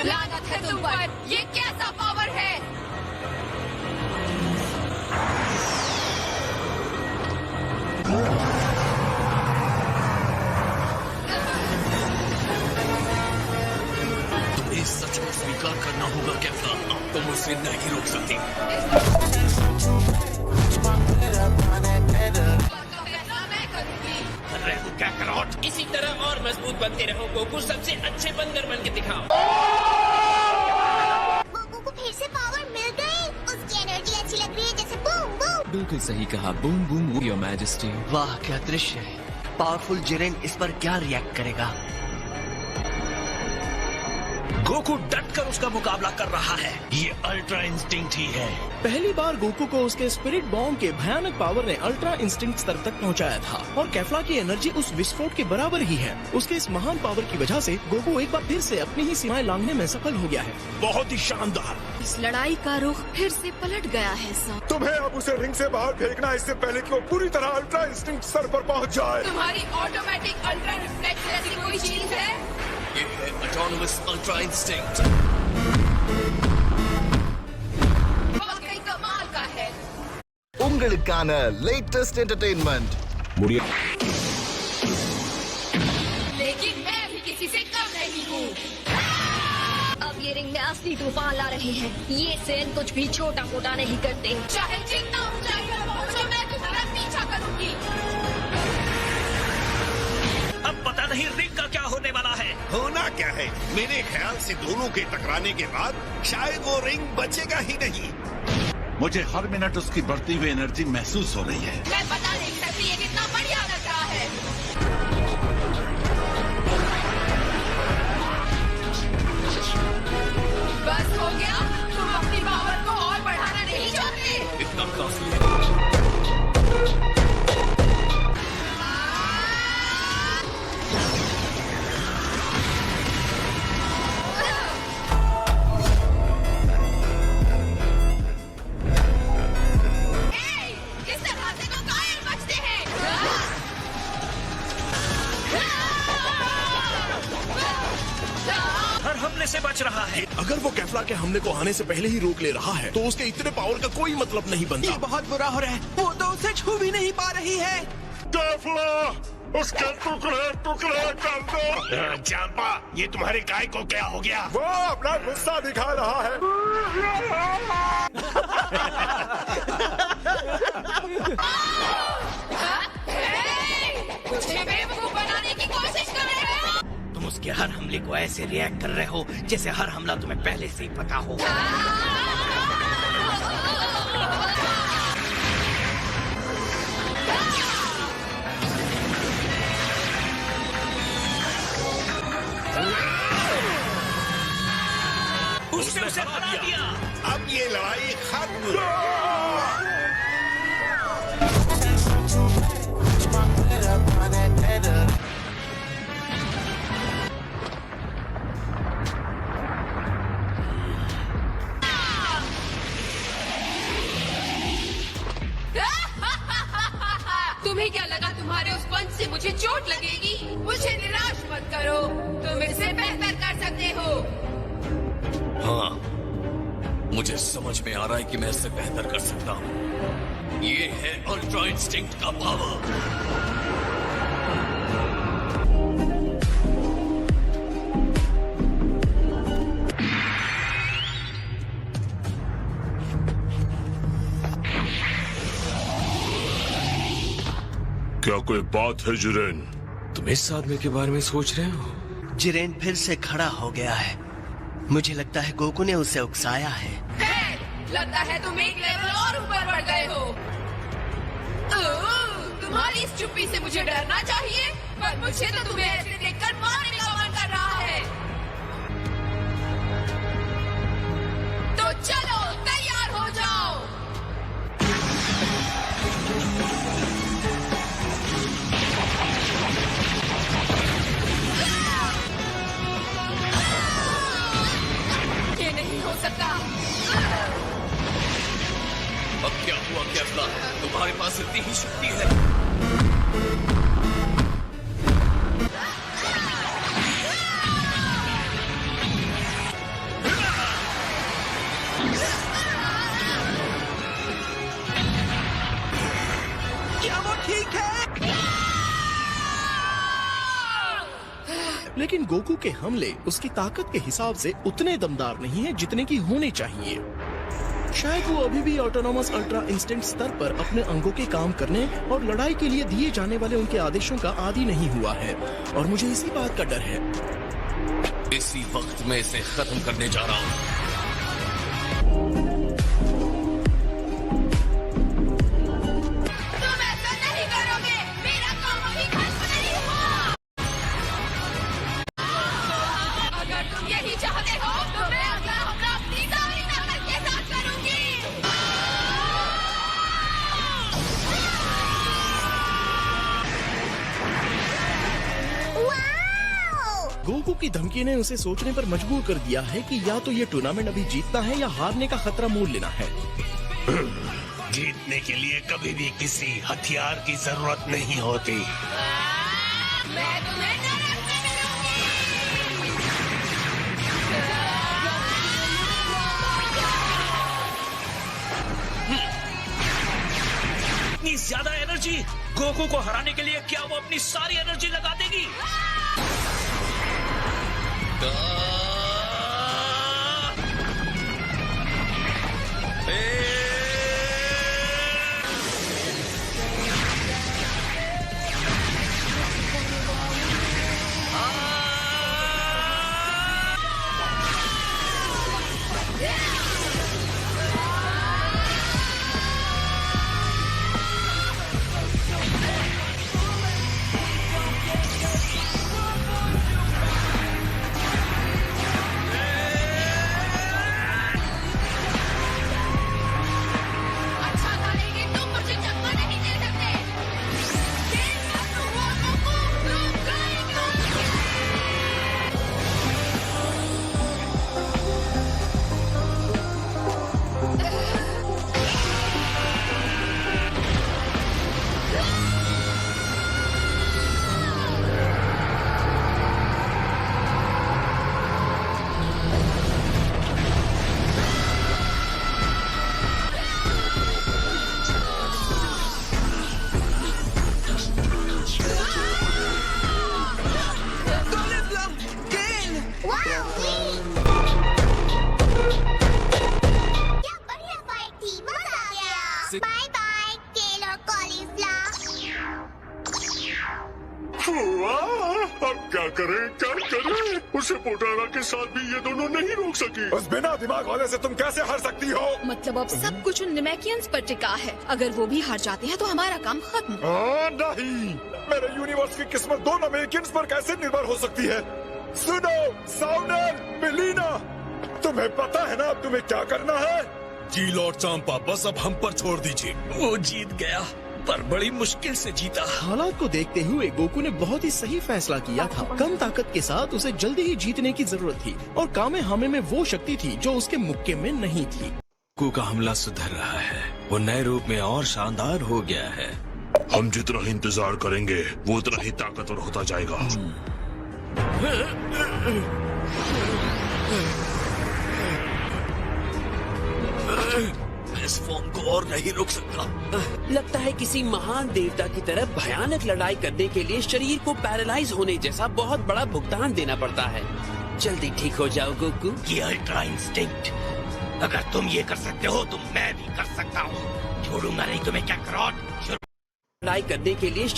लानत है तुम पर, ये कैसा पावर है? तुम्हें सच को स्वीकार करना होगा कैफ्ला, अब तुम उसे नहीं रोक सकती। क्या करोट, इसी तरह और मजबूत बनते रहो गोकू, सबसे अच्छे बंदर बन के दिखाओ। गोकू को फिर से पावर मिल गई, उसकी एनर्जी अच्छी लग रही है, जैसे बूम बूम। बिल्कुल सही कहा, बूम बूम योर मैजेस्टी। वाह क्या दृश्य है। पावरफुल जिरेन इस पर क्या रिएक्ट करेगा? गोकू डट कर उसका मुकाबला कर रहा है, ये अल्ट्रा इंस्टिंक्ट ही है। पहली बार गोकू को उसके स्पिरिट बॉम्ब के भयानक पावर ने अल्ट्रा इंस्टिंक्ट स्तर तक पहुंचाया था और कैफ्ला की एनर्जी उस विस्फोट के बराबर ही है। उसके इस महान पावर की वजह से गोकू एक बार फिर से अपनी ही सीमाएं लांघने में सफल हो गया है। बहुत ही शानदार। इस लड़ाई का रुख फिर से पलट गया है सर। तुम्हें अब उसे रिंग से बाहर फेंकना है, इससे पहले कि वो पूरी तरह अल्ट्रा इंस्टिंक्ट स्तर पर पहुंच जाए। तुम्हारी ऑटोमेटिक अल्ट्रा रिफ्लेक्स जैसी कोई चीज है? ये है ऑटोनोमस अल्ट्रा इंस्टिंक्ट। वाकई कमाल का है। உங்களுக்கான latest entertainment. लेकिन मैं भी किसी से कम नहीं हूँ। अब ये रिंग में असली तूफान ला रहे हैं, ये सेन कुछ भी छोटा मोटा नहीं करते। चाहे जितना ऊंचाई पर पहुँचो, मैं तुम्हारा पीछा करूंगी। अब पता नहीं रिंग का क्या होने वाला है। होना क्या है, मेरे ख्याल से दोनों के टकराने के बाद शायद वो रिंग बचेगा ही नहीं। मुझे हर मिनट उसकी बढ़ती हुई एनर्जी महसूस हो रही है। मैं बता नहीं सकती ये कितना बढ़िया लग रहा है। बस हो गया, तुम अपनी पावर को और बढ़ाना नहीं चाहते? इतना काफी है। से बच रहा है। अगर वो कैफ्ला के हमले को आने से पहले ही रोक ले रहा है तो उसके इतने पावर का कोई मतलब नहीं बनता। ये बहुत बुरा हो रहा है, वो तो उसे छू भी नहीं पा रही है। कैफ्ला, उसके टुकड़े टुकड़े कर दो। जांपा, ये तुम्हारे गाय को क्या हो गया? वो अपना गुस्सा दिखा रहा है। मुझे बेवकूफ बनाने की कोशिश कर रहे हो? तुम उसके हर हमले को ऐसे रिएक्ट कर रहे हो जैसे हर हमला तुम्हें पहले से ही पता हो। उसने उसे हरा दिया। अब ये लड़ाई खत्म। तुम्हें क्या लगा तुम्हारे उस पंच से मुझे चोट लगेगी? मुझे निराश मत करो, तुम इससे बेहतर कर सकते हो। हाँ, मुझे समझ में आ रहा है कि मैं इससे बेहतर कर सकता हूँ। ये है अल्ट्रा इंस्टिंक्ट का पावर। क्या कोई बात है जिरेन? तुम इस आदमी के बारे में सोच रहे हो? जिरेन फिर से खड़ा हो गया है। मुझे लगता है गोकू ने उसे उकसाया है। लगता है तुम एक लेवल और ऊपर बढ़ गए हो। तुम्हारी इस चुप्पी से मुझे डरना चाहिए, पर मुझे तो तुम्हें ऐसे देखकर मारने का मन कर रहा है। तो चलो तैयार हो जाओ। ये नहीं हो सकता। अब क्या हुआ कैफ्ला? तुम्हारे पास इतनी ही शक्ति है? लेकिन गोकू के हमले उसकी ताकत के हिसाब से उतने दमदार नहीं है जितने की होने चाहिए। शायद वो अभी भी ऑटोनॉमस अल्ट्रा इंस्टिंक्ट स्तर पर अपने अंगों के काम करने और लड़ाई के लिए दिए जाने वाले उनके आदेशों का आदी नहीं हुआ है, और मुझे इसी बात का डर है। इसी वक्त मैं इसे खत्म करने जा रहा हूँ। तुम ऐसा नहीं करोगे, मेरा काम अभी खत्म नहीं हुआ। अगर तुम यही चाहते हो तो मैं अगला हमला अपनी सारी ताकत के साथ करूंगी। वाओ! गोकू की धमकी ने उसे सोचने पर मजबूर कर दिया है कि या तो ये टूर्नामेंट अभी जीतना है या हारने का खतरा मोल लेना है। जीतने के लिए कभी भी किसी हथियार की जरूरत नहीं होती। मैं तुम्हें नरक में मिलूंगी। इतनी ज्यादा एनर्जी, गोकू को हराने के लिए क्या वो अपनी सारी एनर्जी लगा देगी? अच्छा था, लेकिन तुम मुझे चकमा नहीं दे सकते। खेल खत्म हुआ गोकू, तुम गए। वाओ! क्या बढ़िया फाइट थी, मजा आ गया। बाय बाय केल और कॉलीफ्लावर। अब क्या करें? उसे पोटारा के साथ भी ये दोनों नहीं रोक सकी। उस बिना दिमाग वाले से तुम कैसे हार सकती हो? मतलब अब सब कुछ उन निमैकियंस पर टिका है। अगर वो भी हार जाते हैं तो हमारा काम खत्म। नहीं, मेरे यूनिवर्स की किस्मत दो अमेरिकन्स पर कैसे निर्भर हो सकती है? सुनो साउंडर, मिलीना, तुम्हें पता है ना अब तुम्हें क्या करना है? जी लॉर्ड चांपा, बस अब हम पर छोड़ दीजिए। वो जीत गया, पर बड़ी मुश्किल से जीता। हालात को देखते हुए गोकू ने बहुत ही सही फैसला किया था। कम ताकत के साथ उसे जल्दी ही जीतने की जरूरत थी, और कामेहामे में वो शक्ति थी जो उसके मुक्के में नहीं थी। गोकू का हमला सुधर रहा है, वो नए रूप में और शानदार हो गया है। हम जितना ही इंतजार करेंगे वो उतना ही ताकतवर होता जाएगा। इस फॉर्म को और नहीं रोक सकता। लगता है किसी महान देवता की तरह भयानक लड़ाई करने के लिए शरीर को पैरालाइज होने जैसा बहुत बड़ा भुगतान देना पड़ता है। जल्दी ठीक हो जाओ गोकू। ये अल्ट्रा इंस्टिंक्ट, अगर तुम ये कर सकते हो तो मैं भी कर सकता हूँ। छोड़ूंगा नहीं तुम्हें, क्या करोट। लड़ाई करने के लिए शरीर